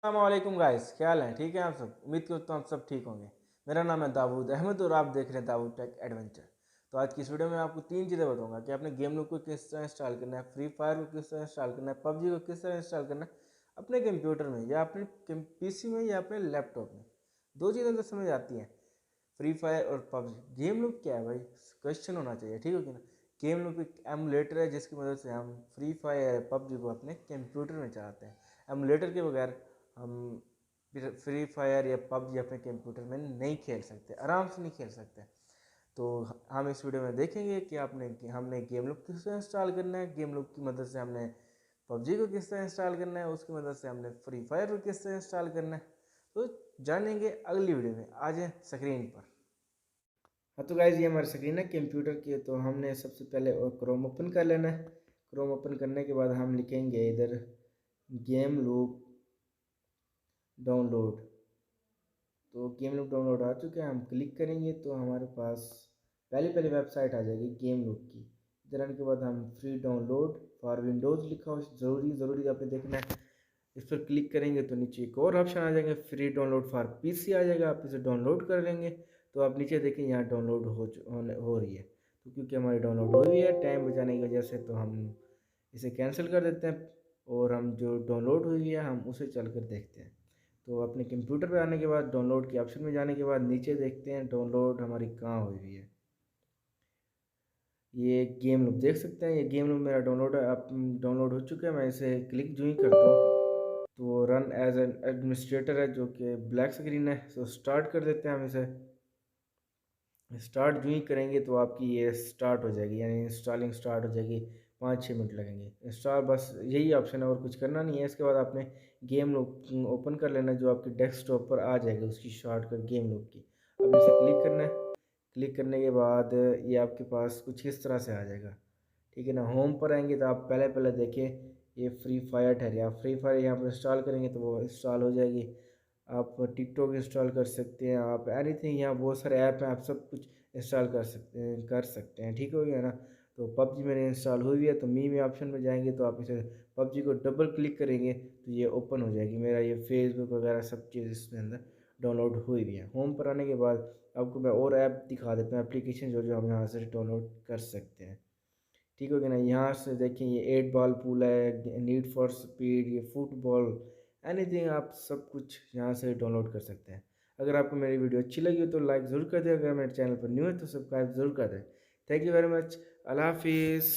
अस्सलामुअलैकुम गाइस, क्या हाल है? ठीक है आप सब? उम्मीद करता हूँ आप सब ठीक होंगे। मेरा नाम है दाऊद अहमद और आप देख रहे हैं दाऊद टेक एडवेंचर। तो आज की इस वीडियो में आपको तीन चीज़ें बताऊंगा कि आपने गेम लूप को किस तरह इंस्टॉल करना है, फ्री फायर को किस तरह इंस्टॉल करना है, पबजी को किस तरह इंस्टॉल करना है अपने कंप्यूटर में या अपने पीसी में या अपने लैपटॉप में। दो चीज़ें तो समझ आती हैं, फ्री फायर और पबजी। गेम लूप क्या है भाई? क्वेश्चन होना चाहिए, ठीक है कि ना। गेम लूप एक एमुलेटर है जिसकी मदद से हम फ्री फायर पबजी को अपने कंप्यूटर में चलाते हैं। एमुलेटर के बगैर हम फ्री फायर या पबजी अपने कंप्यूटर में नहीं खेल सकते, आराम से नहीं खेल सकते। तो हम इस वीडियो में देखेंगे कि हमने गेम लूप किस तरह इंस्टॉल करना है, गेम लूप की मदद से हमने पबजी को किस तरह इंस्टॉल करना है, उसकी मदद से हमने फ्री फायर को किस तरह इंस्टॉल करना है। तो जानेंगे अगली वीडियो में। आ जाए स्क्रीन पर। हाँ तो गाइज ये हमारी स्क्रीन है कंप्यूटर की। तो हमने सबसे पहले क्रोम ओपन कर लेना है। क्रोम ओपन करने के बाद हम लिखेंगे इधर गेम लूप डाउनलोड। तो गेम लूप डाउनलोड आ चुके हैं, हम क्लिक करेंगे तो हमारे पास पहली वेबसाइट आ जाएगी गेम लूप की। इधर आने के बाद हम फ्री डाउनलोड फॉर विंडोज़ लिखा हो, ज़रूरी आपने देखना है। इस पर क्लिक करेंगे तो नीचे एक और ऑप्शन आ जाएगा, फ्री डाउनलोड फॉर पीसी आ जाएगा। आप इसे डाउनलोड कर लेंगे तो आप नीचे देखें यहाँ डाउनलोड हो रही है। तो क्योंकि हमारी डाउनलोड हो रही है टाइम बचाने की वजह से, तो हम इसे कैंसिल कर देते हैं और हम जो डाउनलोड हुई है हम उसे चल कर देखते हैं। तो अपने कंप्यूटर पे आने के बाद डाउनलोड के ऑप्शन में जाने के बाद नीचे देखते हैं डाउनलोड हमारी कहाँ हुई है। ये गेम लूप देख सकते हैं, ये गेम लूप मेरा डाउनलोड है, अब डाउनलोड हो चुका है। मैं इसे क्लिक जो ही करता हूँ तो रन एज एन एडमिनिस्ट्रेटर है जो कि ब्लैक स्क्रीन है। तो स्टार्ट कर देते हैं हम इसे। स्टार्ट जो ही करेंगे तो आपकी ये स्टार्ट हो जाएगी, यानी इंस्टॉलिंग स्टार्ट हो जाएगी। 5-6 मिनट लगेंगे इंस्टॉल, बस यही ऑप्शन है और कुछ करना नहीं है। इसके बाद आपने गेम लूप ओपन कर लेना जो आपके डेस्कटॉप पर आ जाएगी, उसकी शॉर्टकट गेम लूप की। अब इसे क्लिक करना है। क्लिक करने के बाद ये आपके पास कुछ इस तरह से आ जाएगा, ठीक है ना। होम पर आएंगे तो आप पहले देखें ये फ्री फायर ठहरे, आप फ्री फायर यहाँ पर इंस्टॉल करेंगे तो वो इंस्टॉल हो जाएगी। आप टिकटॉक इंस्टॉल कर सकते हैं, आप एनीथिंग, यहाँ बहुत सारे ऐप हैं, आप सब कुछ इंस्टॉल कर सकते हैं, ठीक हो गया ना। तो पबजी मेरे इंस्टॉल हुई है तो मी में ऑप्शन में जाएंगे तो आप इसे पबजी को डबल क्लिक करेंगे तो ये ओपन हो जाएगी। मेरा ये फेसबुक वगैरह सब चीज़ इसके अंदर डाउनलोड हुई भी है। होम पर आने के बाद आपको मैं और ऐप दिखा देता हूँ, एप्लीकेशन जो जो हम यहाँ से डाउनलोड कर सकते हैं, ठीक हो गया ना। यहाँ से देखें ये 8 बॉल पूल है, नीड फॉर स्पीड, ये फुटबॉल, एनीथिंग आप सब कुछ यहाँ से डाउनलोड कर सकते हैं। अगर आपको मेरी वीडियो अच्छी लगी हो तो लाइक ज़रूर कर दें, अगर मेरे चैनल पर न्यू है तो सब्सक्राइब ज़रूर कर दें। Thank you very much. Allah हाफिज़।